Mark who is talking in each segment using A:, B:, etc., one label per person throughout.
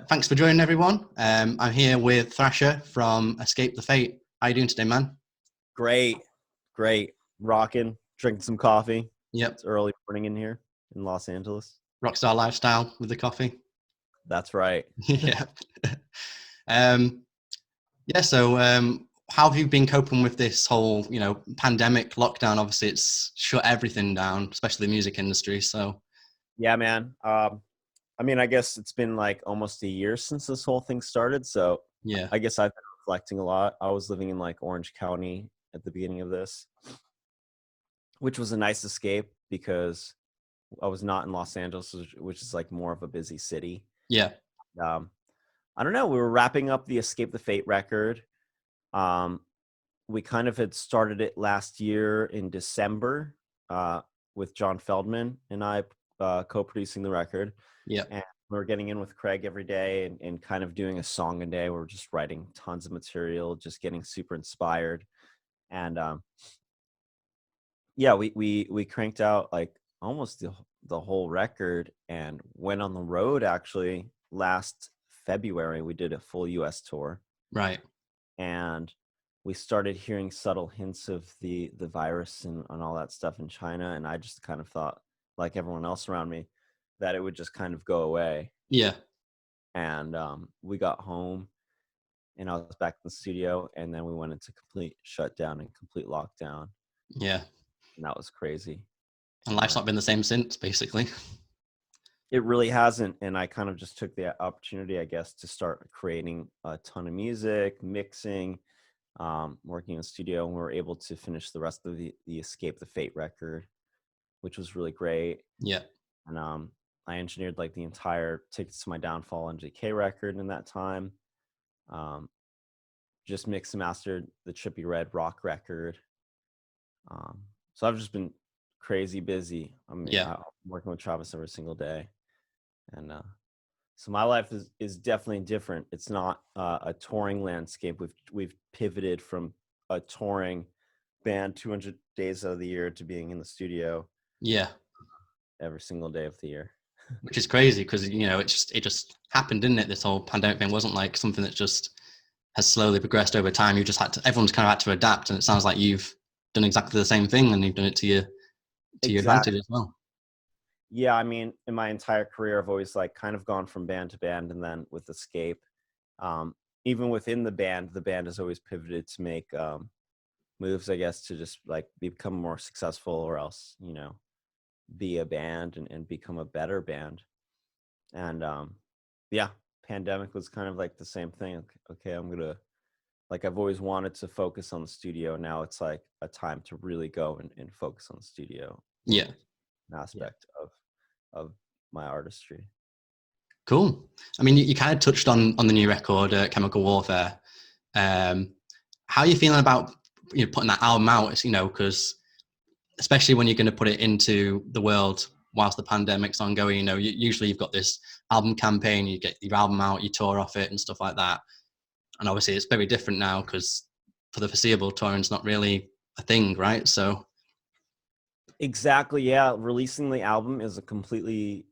A: Thanks for joining, everyone. I'm here with Thrasher from Escape the Fate. How you doing today, man?
B: Great. Rocking, drinking some coffee.
A: Yep.
B: It's early morning in here in Los Angeles.
A: Rockstar lifestyle with the coffee.
B: That's right.
A: Yeah. How have you been coping with this whole, pandemic lockdown? Obviously, it's shut everything down, especially the music industry. So,
B: Yeah, man. I guess it's been like almost a year since this whole thing started. So
A: yeah,
B: I guess I've been reflecting a lot. I was living in like Orange County at the beginning of this, which was a nice escape because I was not in Los Angeles, which is like more of a busy city.
A: yeah,
B: Um, I don't know. We were wrapping up the Escape the Fate record. Um, we kind of had started it last year in December with John Feldman and I co-producing the record.
A: yeah,
B: And we were getting in with Craig every day and kind of doing a song a day. We were just writing tons of material, just getting super inspired. And we cranked out like almost the whole record and went on the road actually last February. We did a full US tour.
A: right.
B: And we started hearing subtle hints of the virus and all that stuff in China. And I just kind of thought, like everyone else around me, that it would just kind of go away.
A: Yeah,
B: And we got home and I was back in the studio, and then we went into complete shutdown and complete lockdown.
A: yeah.
B: And that was crazy.
A: And life's not been the same since, basically.
B: It really hasn't. And I kind of just took the opportunity, I guess, to start creating a ton of music, mixing, working in the studio, and we were able to finish the rest of the Escape the Fate record, which was really great.
A: Yeah,
B: And I engineered like the entire Tickets to My Downfall MJK record in that time. Just mixed and mastered the Trippy Red rock record. So I've just been crazy busy. I'm working with Travis every single day. And so my life is definitely different. It's not a touring landscape. We've pivoted from a touring band 200 days out of the year to being in the studio.
A: yeah.
B: Every single day of the year.
A: Which is crazy because it just happened, didn't it? This whole pandemic thing wasn't like something that just has slowly progressed over time. You just everyone's kind of had to adapt, and it sounds like you've done exactly the same thing, and you've done it to your advantage as well.
B: Yeah, I mean, in my entire career, I've always like kind of gone from band to band, and then with Escape, even within the band has always pivoted to make moves, I guess, to just like become more successful, or else, be a band and become a better band. And pandemic was kind of like the same thing. Okay, I've always wanted to focus on the studio. Now it's like a time to really go and focus on the studio.
A: Yeah.
B: An aspect of my artistry.
A: Cool. I mean, you kind of touched on the new record, Chemical Warfare. How are you feeling about putting that album out? Because especially when you're going to put it into the world whilst the pandemic's ongoing, usually you've got this album campaign, you get your album out, you tour off it and stuff like that. And obviously it's very different now because for the foreseeable, touring's not really a thing, right? So
B: exactly, yeah. Releasing the album is a complete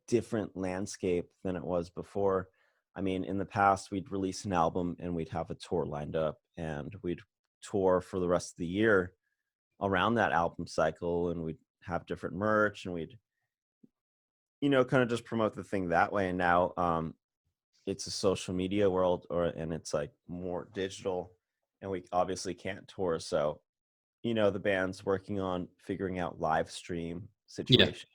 B: different landscape than it was before. I mean, in the past, we'd release an album and we'd have a tour lined up, and we'd tour for the rest of the year around that album cycle, and we'd have different merch, and we'd kind of just promote the thing that way. And now it's a social media world, and it's like more digital, and we obviously can't tour. So the band's working on figuring out live stream situations.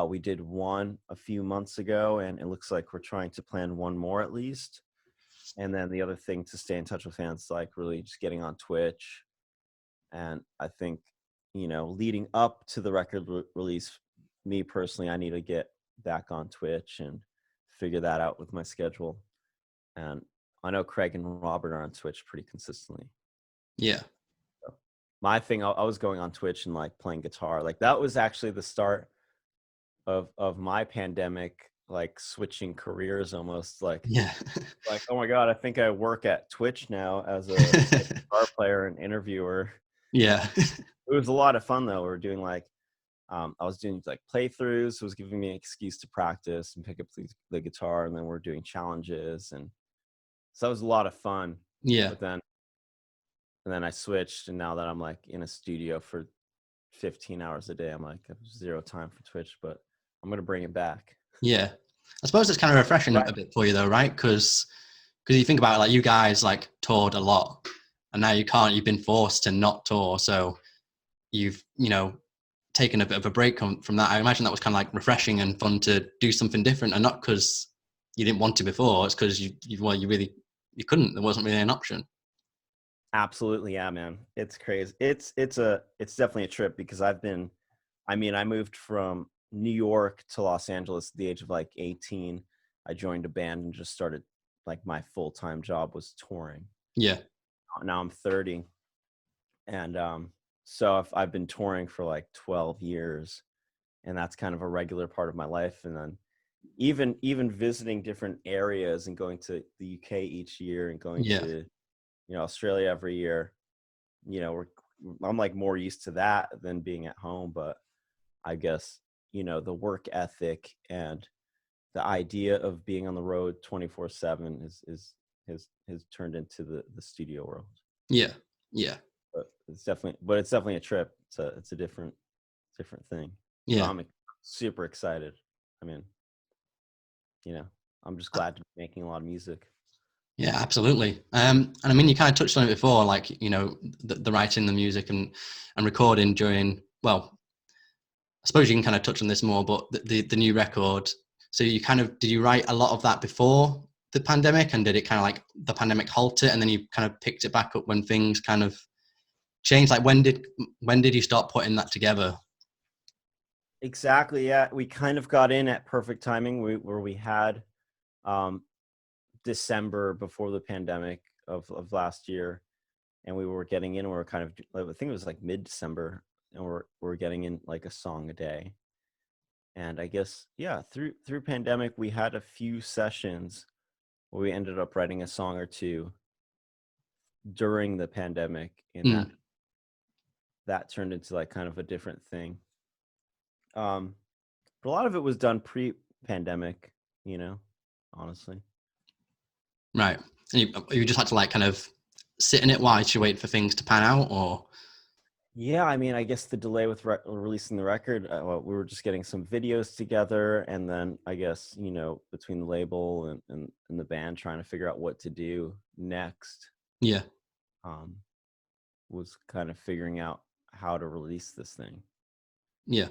B: We did one a few months ago, and it looks like we're trying to plan one more at least. And then the other thing to stay in touch with fans, like really just getting on Twitch. And I think, leading up to the record release, me personally, I need to get back on Twitch and figure that out with my schedule. And I know Craig and Robert are on Twitch pretty consistently.
A: Yeah.
B: So my thing, I was going on Twitch and like playing guitar. Like that was actually the start of my pandemic, like switching careers almost, like like, oh my God, I think I work at Twitch now as a guitar player and interviewer.
A: Yeah.
B: It was a lot of fun though. We were doing like I was doing like playthroughs, so it was giving me an excuse to practice and pick up the guitar, and then we're doing challenges, and so that was a lot of fun.
A: Yeah.
B: But then and then I switched, and now that I'm like in a studio for 15 hours a day, I'm like, I have zero time for Twitch, but I'm gonna bring it back.
A: Yeah. I suppose it's kind of refreshing
B: Right.
A: a bit for you though, right? Because you think about it, like you guys like toured a lot, and now you can't. You've been forced to not tour, so you've taken a bit of a break from that. I imagine that was kind of like refreshing and fun to do something different, and not because you didn't want to before. It's because you couldn't. There wasn't really an option.
B: Absolutely, yeah, man. It's crazy. It's definitely a trip, because I moved from New York to Los Angeles at the age of like 18. I joined a band and just started, like, my full-time job was touring.
A: Yeah.
B: Now I'm 30, and so I've been touring for like 12 years, and that's kind of a regular part of my life. And then even visiting different areas and going to the UK each year and going
A: Yeah.
B: to Australia every year, I'm like more used to that than being at home. But I guess the work ethic and the idea of being on the road 24/7 has turned into the studio world.
A: Yeah. Yeah.
B: But it's definitely a trip. It's a different thing. So
A: Yeah.
B: I'm super excited. I mean, I'm just glad to be making a lot of music.
A: Yeah, absolutely. And I mean, you kind of touched on it before, like, the writing, the music and recording during, well, I suppose you can kind of touch on this more, but the new record. So did you write a lot of that before the pandemic, and did it kind of like the pandemic halt it, and then you kind of picked it back up when things kind of changed? Like when did you start putting that together?
B: Exactly. Yeah, we kind of got in at perfect timing, where we had December before the pandemic of last year, and we were getting in. We were kind of, I think it was like mid-December, and we're getting in like a song a day. And I guess, yeah, through pandemic, we had a few sessions where we ended up writing a song or two during the pandemic, and
A: Mm,
B: that turned into like kind of a different thing. But a lot of it was done pre-pandemic, honestly.
A: right. And you just had to like kind of sit in it while you wait for things to pan out, or?
B: Yeah, I mean, I guess the delay with releasing the record, well, we were just getting some videos together, and then I guess, between the label and the band trying to figure out what to do next,
A: Yeah.
B: um, was kind of figuring out how to release this thing.
A: Yeah.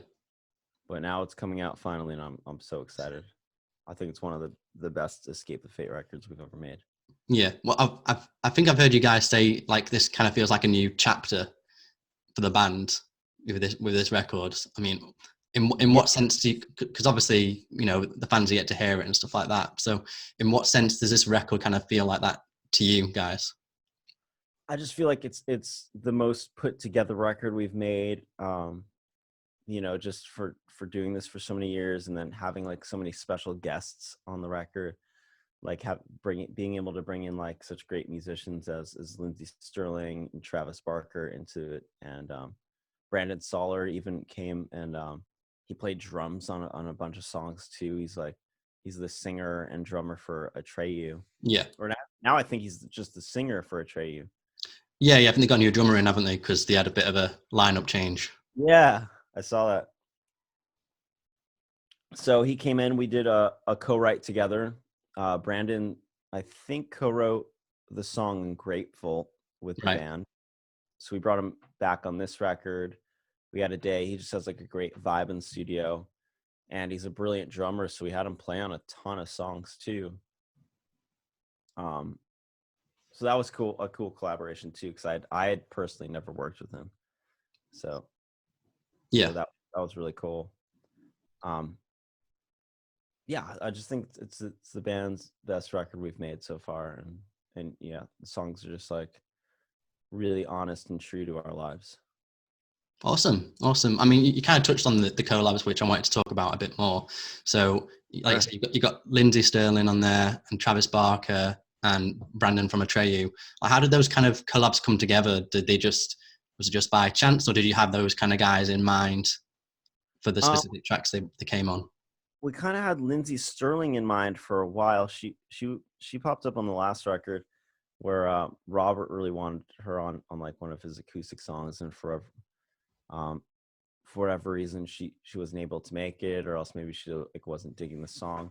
B: But now it's coming out finally, and I'm so excited. I think it's one of the best Escape the Fate records we've ever made.
A: Yeah. Well, I think I've heard you guys say like this kind of feels like a new chapter for the band with this record. I mean, in
B: Yeah.
A: what sense do you? Because obviously, the fans are yet to hear it and stuff like that. So, in what sense does this record kind of feel like that to you guys?
B: I just feel like it's the most put together record we've made. Just for doing this for so many years, and then having like so many special guests on the record, like being able to bring in like such great musicians as Lindsey, Stirling and Travis Barker into it, and Brandon Soller even came, and he played drums on a bunch of songs too. He's the singer and drummer for Atreyu.
A: Yeah.
B: Or now I think he's just the singer for Atreyu.
A: Yeah. I think they got a new drummer in, haven't they? Because they had a bit of a lineup change.
B: Yeah, I saw that. So he came in. We did a co-write together. Brandon, I think, co-wrote the song "Grateful" with the
A: Right.
B: band. So we brought him back on this record. We had a day. He just has like a great vibe in the studio, and he's a brilliant drummer. So we had him play on a ton of songs too. So that was cool, a cool collaboration too, because I had personally never worked with him. So
A: Yeah.
B: that was really cool. Yeah, I just think it's the band's best record we've made so far, and yeah, the songs are just like really honest and true to our lives.
A: Awesome. I mean, you kind of touched on the collabs, which I wanted to talk about a bit more. So, like I said, you got Lindsey, Stirling on there, and Travis Barker and Brandon from Atreyu. Like, how did those kind of collabs come together? Was it just by chance, or did you have those kind of guys in mind? for the specific tracks they came on?
B: We kind of had Lindsey Stirling in mind for a while. She popped up on the last record where Robert really wanted her on like one of his acoustic songs, and for whatever reason she wasn't able to make it, or else maybe she like wasn't digging the song.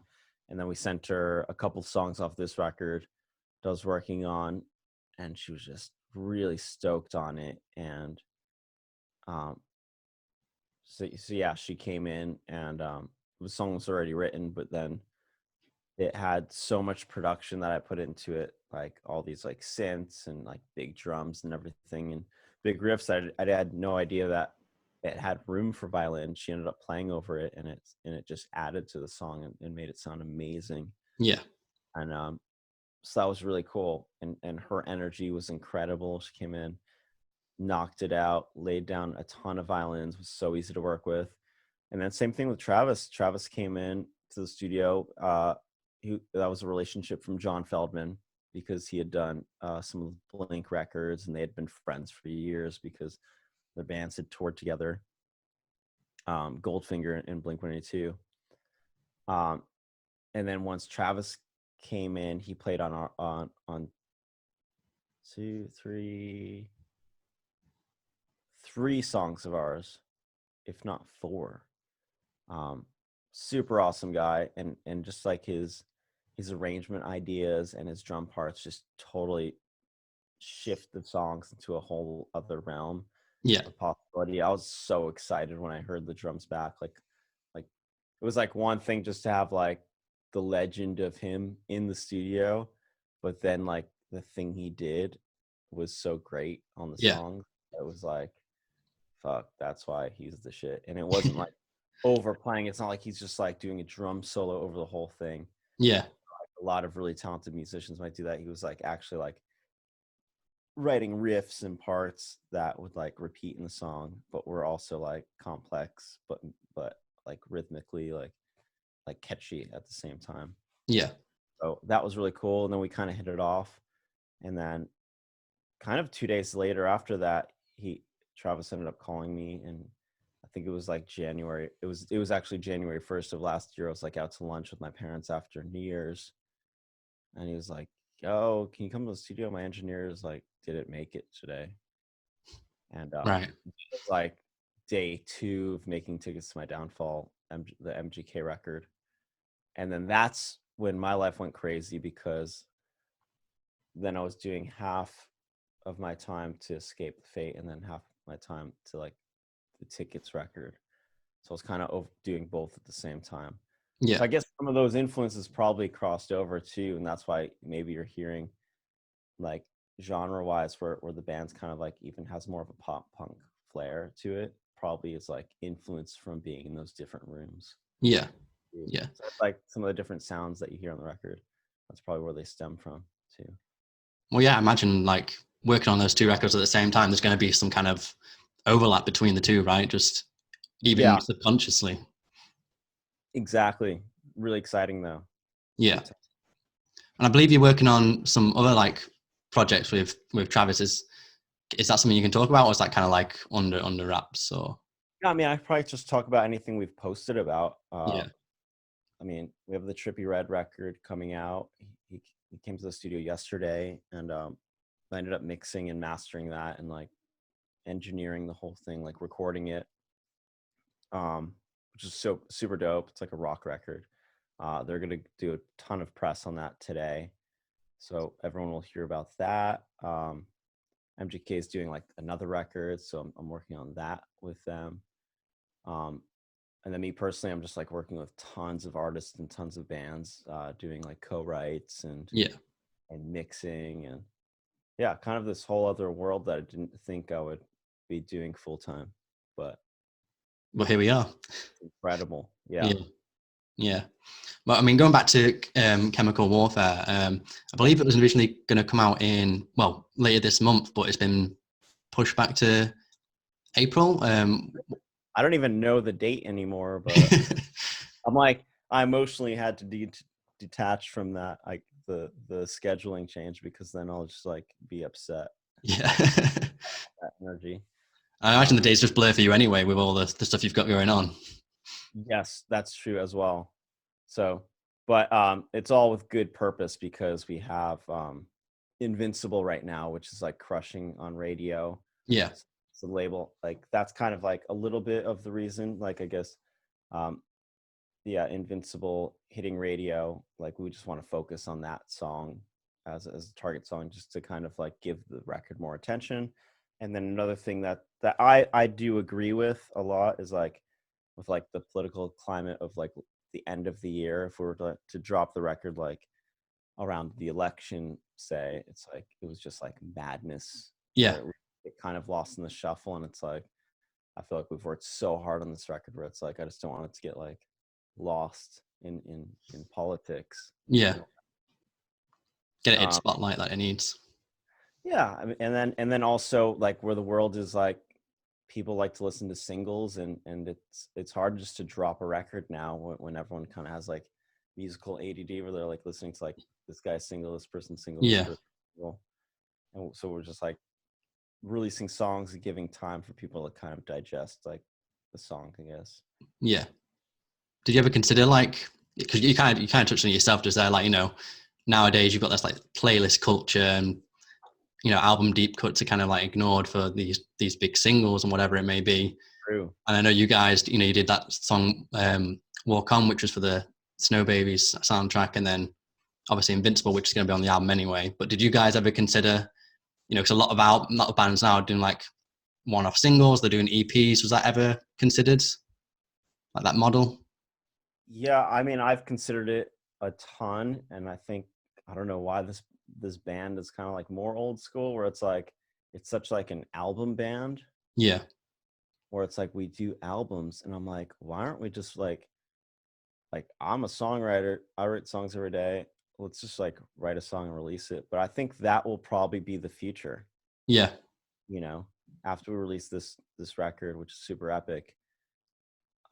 B: And then we sent her a couple songs off this record that I was working on, and she was just really stoked on it. And so yeah, she came in, and the song was already written, but then it had so much production that I put into it, like all these like synths and like big drums and everything and big riffs. I had no idea that it had room for violin. She ended up playing over it, and it just added to the song and made it sound amazing.
A: Yeah.
B: And so that was really cool. And her energy was incredible. She came in, knocked it out, laid down a ton of violins, was so easy to work with. And then same thing with Travis. Travis came in to the studio. That was a relationship from John Feldman, because he had done some of the Blink records, and they had been friends for years because their bands had toured together, Goldfinger and Blink-182. And then once Travis came in, he played on 3 songs of ours, if not 4. Super awesome guy, and just like his arrangement ideas and his drum parts just totally shift the songs into a whole other realm.
A: Yeah.
B: Of possibility. I was so excited when I heard the drums back. Like it was like one thing just to have like the legend of him in the studio, but then like the thing he did was so great on the song. It was like, fuck, that's why he's the shit. And it wasn't like overplaying. It's not like he's just like doing a drum solo over the whole thing.
A: Yeah.
B: Like a lot of really talented musicians might do that. He was like actually like writing riffs and parts that would like repeat in the song, but were also like complex, but like rhythmically like catchy at the same time.
A: Yeah.
B: So that was really cool. And then we kind of hit it off. And then kind of 2 days later after that, Travis ended up calling me, and I think it was like January. It was actually January 1st of last year. I was like out to lunch with my parents after New Year's, and he was like, "Yo, can you come to the studio? My engineers like didn't make it today." And
A: Right.
B: it was like day 2 of making Tickets to My Downfall, the MGK record. And then that's when my life went crazy, because then I was doing half of my time to Escape the Fate, and then half my time to like the Tickets record. So I was kind of doing both at the same time.
A: Yeah.
B: So I guess some of those influences probably crossed over too, and that's why maybe you're hearing like genre-wise where the band's kind of like even has more of a pop punk flair to it. Probably is like influence from being in those different rooms.
A: Yeah. Yeah.
B: So it's like some of the different sounds that you hear on the record, that's probably where they stem from too.
A: Well, yeah, I imagine like working on those 2 records at the same time, there's going to be some kind of overlap between the 2, right? Just even subconsciously.
B: Exactly. Really exciting though.
A: Yeah. And I believe you're working on some other like projects with Travis. Is that something you can talk about, or is that kind of like under wraps? Or
B: Yeah, I mean, I probably just talk about anything we've posted about.
A: yeah.
B: I mean, we have the Trippy Red record coming out. He came to the studio yesterday, and I ended up mixing and mastering that, and like engineering the whole thing, like recording it, which is so super dope. It's like a rock record. They're gonna do a ton of press on that today, so everyone will hear about that. MGK is doing like another record, so I'm working on that with them. And then me personally, I'm just like working with tons of artists and tons of bands, doing like co-writes and mixing, and yeah, kind of this whole other world that I didn't think I would be doing full time, but
A: well, here we are.
B: It's incredible. Yeah.
A: Well, I mean, going back to Chemical Warfare, I believe it was originally going to come out later this month, but it's been pushed back to April.
B: I don't even know the date anymore, but I emotionally had to detach from that, like the scheduling change, because then I'll just like be upset.
A: Yeah.
B: That energy.
A: I imagine the days just blur for you anyway with all the stuff you've got going on.
B: Yes, that's true as well. So, but it's all with good purpose because we have Invincible right now, which is like crushing on radio.
A: Yeah,
B: It's the label. Like that's kind of like a little bit of the reason. Like I guess, um, yeah, Invincible hitting radio. Like we just want to focus on that song as a target song, just to kind of like give the record more attention. And then another thing that I do agree with a lot is like with like the political climate of like the end of the year, if we were to drop the record like around the election, say, it's like it was just like madness
A: yeah,
B: where it kind of lost in the shuffle. And it's like I feel like we've worked so hard on this record where it's like I just don't want it to get like lost in politics.
A: yeah.
B: You know?
A: Get it in
B: Um,
A: spotlight that it needs.
B: yeah, I mean, and then also like where the world is like people like to listen to singles and it's hard just to drop a record now when everyone kind of has like musical ADD where they're like listening to like this guy's single, this person's single, this
A: Yeah,
B: person's single, and so we're just like releasing songs and giving time for people to kind of digest like the song, I guess.
A: yeah. Did you ever consider like, because you kind of touched on it yourself just there, like, nowadays you've got this like playlist culture and album deep cuts are kind of like ignored for these big singles and whatever it may be.
B: True.
A: And I know you guys, you did that song Walk On, which was for the Snow Babies soundtrack, and then obviously Invincible, which is going to be on the album anyway. But did you guys ever consider, because a lot of bands now are doing like one-off singles, they're doing EPs. Was that ever considered, like that model?
B: Yeah, I mean, I've considered it a ton, and I think I don't know why this band is kind of like more old school, where it's like it's such like an album band,
A: Yeah,
B: where it's like we do albums, and I'm like, why aren't we just like I'm a songwriter, I write songs every day. Let's just like write a song and release it. But I think that will probably be the future,
A: yeah,
B: you know, after we release this record, which is super epic.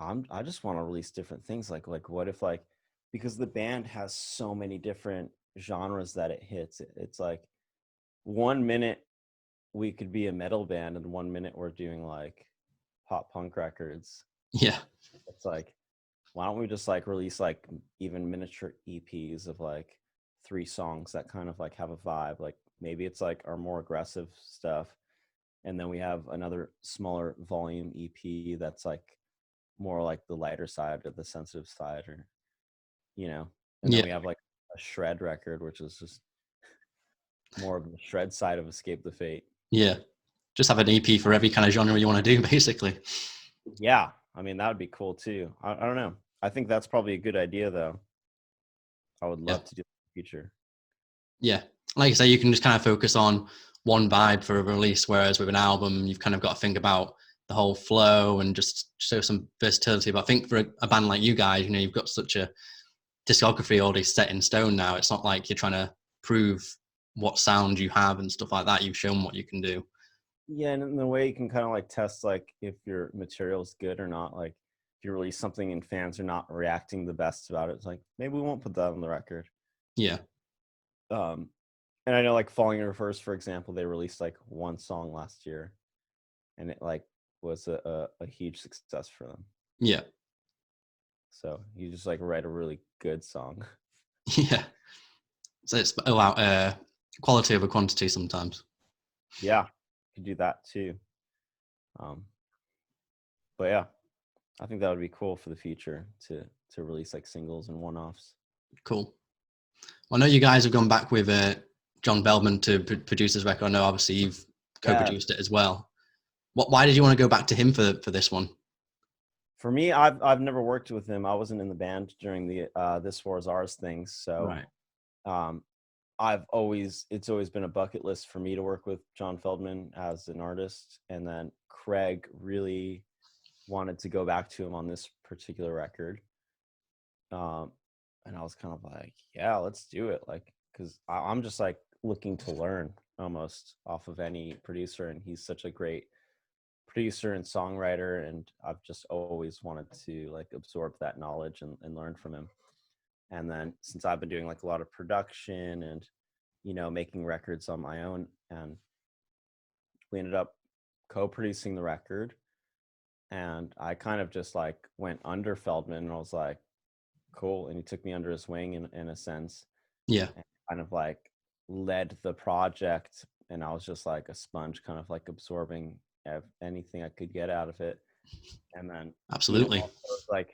B: I just want to release different things. Like what if like because the band has so many different genres that it hits. It's like 1 minute we could be a metal band, and 1 minute we're doing like pop punk records.
A: yeah,
B: It's like why don't we just like release like even miniature EPs of like 3 songs that kind of like have a vibe. Like maybe it's like our more aggressive stuff, and then we have another smaller volume EP that's like more like the lighter side or the sensitive side, or and then
A: yeah,
B: we have like a shred record which is just more of the shred side of Escape the Fate.
A: yeah. Just have an EP for every kind of genre you want to do, basically.
B: Yeah, I mean that would be cool too. I don't know, I think that's probably a good idea though. I would
A: Yeah,
B: love to do the future.
A: yeah. Like I say, you can just kind of focus on one vibe for a release, whereas with an album, you've kind of got to think about the whole flow and just show some versatility. But I think for a band like you guys, you've got such a discography already set in stone now. It's not like you're trying to prove what sound you have and stuff like that. You've shown what you can do.
B: Yeah, and in the way you can kind of like test like if your material is good or not. Like if you release something and fans are not reacting the best about it, it's like maybe we won't put that on the record.
A: Yeah,
B: um and I know like Falling in Reverse, for example, they released like 1 song last year, and it like was a huge success for them.
A: yeah,
B: So you just like write a really good song.
A: yeah. So it's about quality over quantity sometimes.
B: Yeah, you can do that too. um but yeah, I think that would be cool for the future to release like singles and one-offs.
A: Cool. Well, I know you guys have gone back with John Bellman to produce this record. I know obviously you've
B: Yeah,
A: co-produced it as well. Why did you want to go back to him for this one?
B: for me, I've never worked with him. I wasn't in the band during the This War Is Ours things, so
A: Right.
B: um it's always been a bucket list for me to work with John Feldman as an artist. And then Craig really wanted to go back to him on this particular record. And I was kind of like, yeah, let's do it. Like, because I'm just like looking to learn almost off of any producer. And he's such a great producer and songwriter. And I've just always wanted to like absorb that knowledge and learn from him. And then since I've been doing like a lot of production and, making records on my own, and we ended up co-producing the record. and I kind of just like went under Feldman, and I was like, cool. And he took me under his wing in a sense,
A: Yeah.
B: and kind of like led the project. And I was just like a sponge, kind of like absorbing anything I could get out of it. And then,
A: Absolutely.
B: also it was like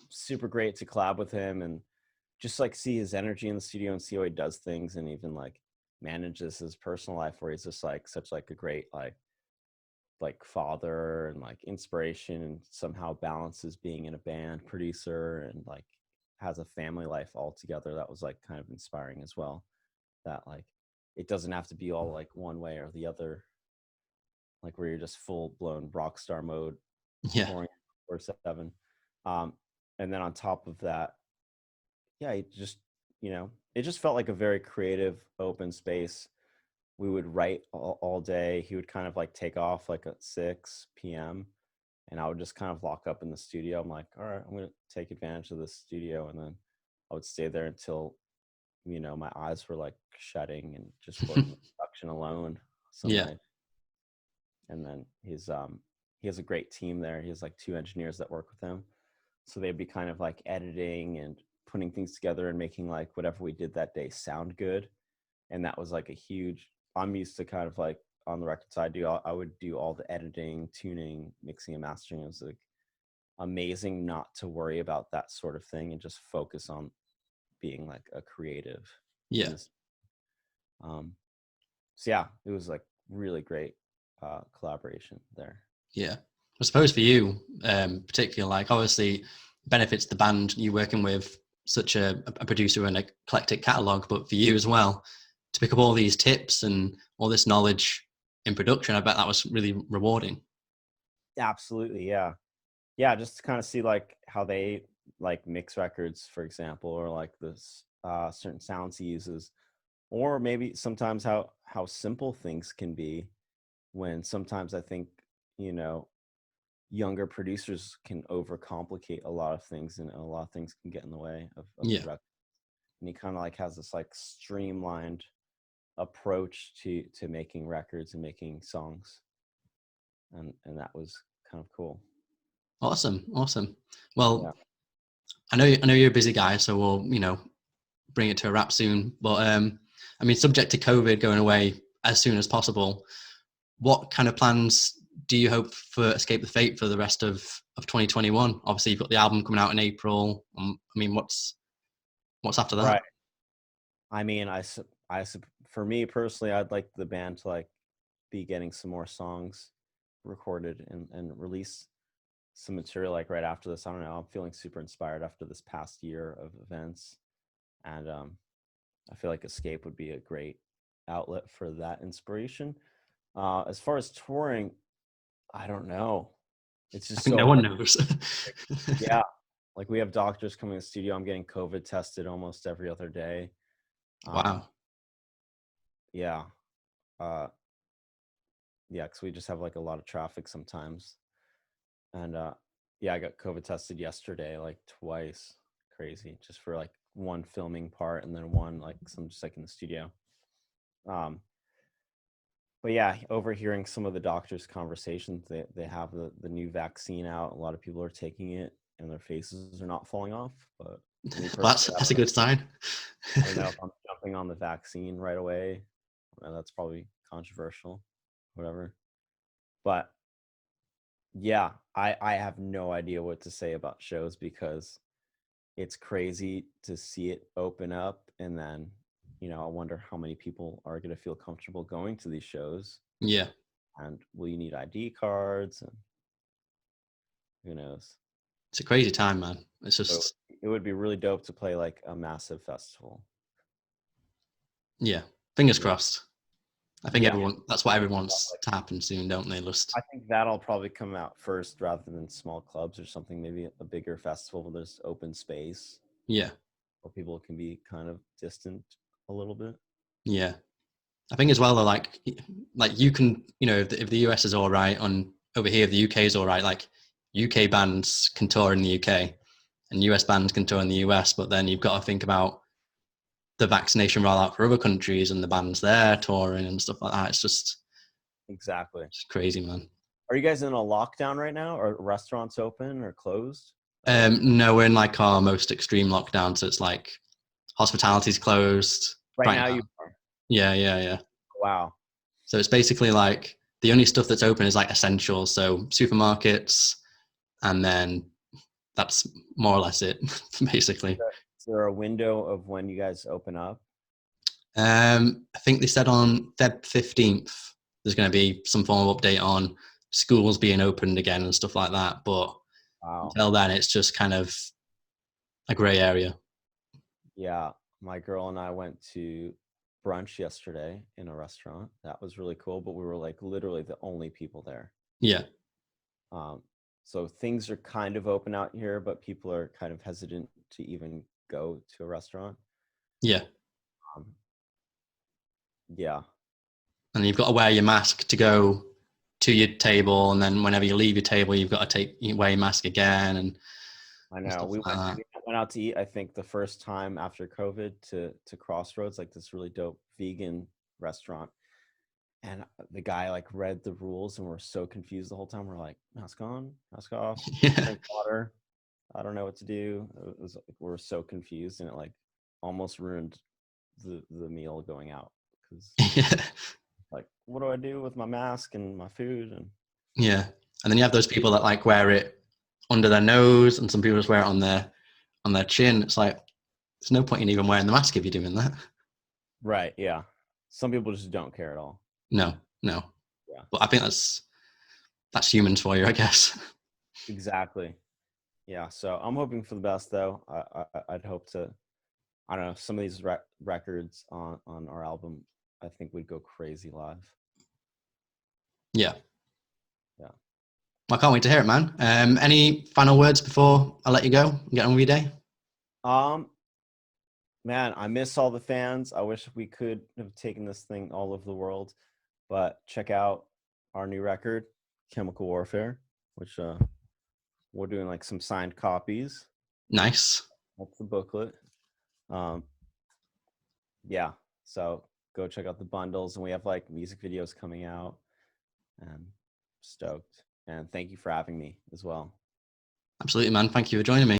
B: super great to collab with him and just like see his energy in the studio and see how he does things, and even like manages his personal life, where he's just like such like a great like father and like inspiration, and somehow balances being in a band, producer, and like has a family life all together. That was like kind of inspiring as well, that like it doesn't have to be all like one way or the other, like where you're just full blown rock star mode
A: Yeah.
B: touring 4/7. And then on top of that, yeah, it just felt like a very creative open space. We would write all day. He would kind of like take off like at 6 p.m. and I would just kind of lock up in the studio. I'm like, all right, I'm going to take advantage of this studio. And then I would stay there until, my eyes were like shutting, and just working on production alone some
A: Yeah.
B: night. And then he has a great team there. He has like 2 engineers that work with him. So they'd be kind of like editing and putting things together and making like whatever we did that day sound good. And that was like a huge, I'm used to kind of like on the record side, I would do all the editing, tuning, mixing and mastering. It was like amazing not to worry about that sort of thing and just focus on being like a creative in
A: Yeah.
B: this. So yeah, it was like really great collaboration there.
A: Yeah. I suppose for you, particularly, like obviously benefits the band you working with such a producer and eclectic catalog, but for you as well to pick up all these tips and all this knowledge in production, I bet that was really rewarding.
B: Absolutely, yeah. Yeah, just to kind of see like how they like mix records, for example, or like this certain sounds he uses, or maybe sometimes how simple things can be, when sometimes I think, you know younger producers can overcomplicate a lot of things, and a lot of things can get in the way of the
A: Yeah.
B: record. And he kind of like has this like streamlined approach to making records and making songs, and that was kind of cool.
A: Awesome. Awesome.
B: Yeah.
A: Well, I know you're a busy guy, so we'll, bring it to a wrap soon. But I mean, subject to COVID going away as soon as possible, what kind of plans do you hope for Escape the Fate for the rest of 2021? Obviously, you've got the album coming out in April. I mean, what's after that?
B: Right. I mean, for me personally, I'd like the band to like be getting some more songs recorded and release some material like right after this. I don't know. I'm feeling super inspired after this past year of events, and I feel like Escape would be a great outlet for that inspiration. As far as touring, I don't know. It's
A: I
B: just
A: think
B: so
A: no one
B: hard.
A: knows.
B: Yeah, like we have doctors coming to the studio. I'm getting COVID tested almost every other day.
A: Wow.
B: Yeah, uh, yeah, because we just have like a lot of traffic sometimes. And yeah, I got COVID tested yesterday, like twice. Crazy, just for like one filming part, and then one like some just like in the studio. Um, but yeah, overhearing some of the doctors' conversations, they have the new vaccine out. A lot of people are taking it, and their faces are not falling off. But me
A: Well,
B: personally,
A: that's a good sign.
B: I don't know if I'm jumping on the vaccine right away. That's probably controversial, whatever. But yeah, I have no idea what to say about shows, because it's crazy to see it open up, and then I wonder how many people are going to feel comfortable going to these shows,
A: Yeah,
B: and will you need ID cards, and who knows.
A: it's a crazy time, man. It's
B: So
A: just,
B: it would be really dope to play like a massive festival.
A: yeah, fingers
B: Yeah.
A: crossed. I think
B: Yeah,
A: that's what everyone wants to happen soon, don't they? Just
B: I think that'll probably come out first rather than small clubs or something. Maybe a bigger festival where there's open space
A: yeah,
B: where people can be kind of distant a little bit.
A: yeah. I think as well, though, like you can, if the US is all right, on over here, if the UK is all right, like UK bands can tour in the UK and US bands can tour in the US, but then you've got to think about the vaccination rollout for other countries and the bands there touring and stuff like that. It's
B: Exactly.
A: crazy, man.
B: Are you guys in a lockdown right now? Are restaurants open or closed?
A: No, we're in like our most extreme lockdown, so it's like hospitality's closed
B: Right
A: right
B: now
A: now.
B: you are.
A: Yeah.
B: Wow.
A: So it's basically like the only stuff that's open is like essentials, so supermarkets, and then that's more or less it, basically.
B: Is there a window of when you guys open up?
A: I think they said on Feb 15th there's going to be some form of update on schools being opened again and stuff like that. But
B: Wow.
A: until then, it's just kind of a grey area.
B: Yeah. My girl and I went to brunch yesterday in a restaurant. That was really cool, but we were like literally the only people there.
A: Yeah.
B: Um, so things are kind of open out here, but people are kind of hesitant to even go to a restaurant.
A: Yeah.
B: Um, yeah.
A: And you've got to wear your mask to go to your table, and then whenever you leave your table, you've got to wear your mask again and
B: I know.
A: stuff
B: We
A: like
B: went
A: that.
B: we went out to eat, I think the first time after COVID to Crossroads, like this really dope vegan restaurant. And the guy like read the rules and we're so confused the whole time. We're like, mask on, mask off,
A: Yeah.
B: drink water. I don't know what to do. It was like, we're so confused and it like almost ruined the meal going out because
A: Yeah.
B: like, what do I do with my mask and my food? And
A: Yeah. And then you have those people that like wear it under their nose, and some people just wear it on their chin. It's like there's no point in even wearing the mask if you're doing that.
B: right, yeah. Some people just don't care at all.
A: No.
B: Yeah,
A: But I think that's humans for you, I guess.
B: exactly. Yeah, so I'm hoping for the best though. I'd hope to. I don't know. Some of these records on our album, I think would go crazy live.
A: Yeah.
B: Yeah.
A: I can't wait to hear it, man. Any final words before I let you go and get on with your day?
B: Um, man, I miss all the fans. I wish we could have taken this thing all over the world, but check out our new record, Chemical Warfare, which we're doing like some signed copies.
A: Nice.
B: That's the booklet. Um, yeah. So go check out the bundles, and we have like music videos coming out. And stoked. And thank you for having me as well.
A: Absolutely, man. Thank you for joining me.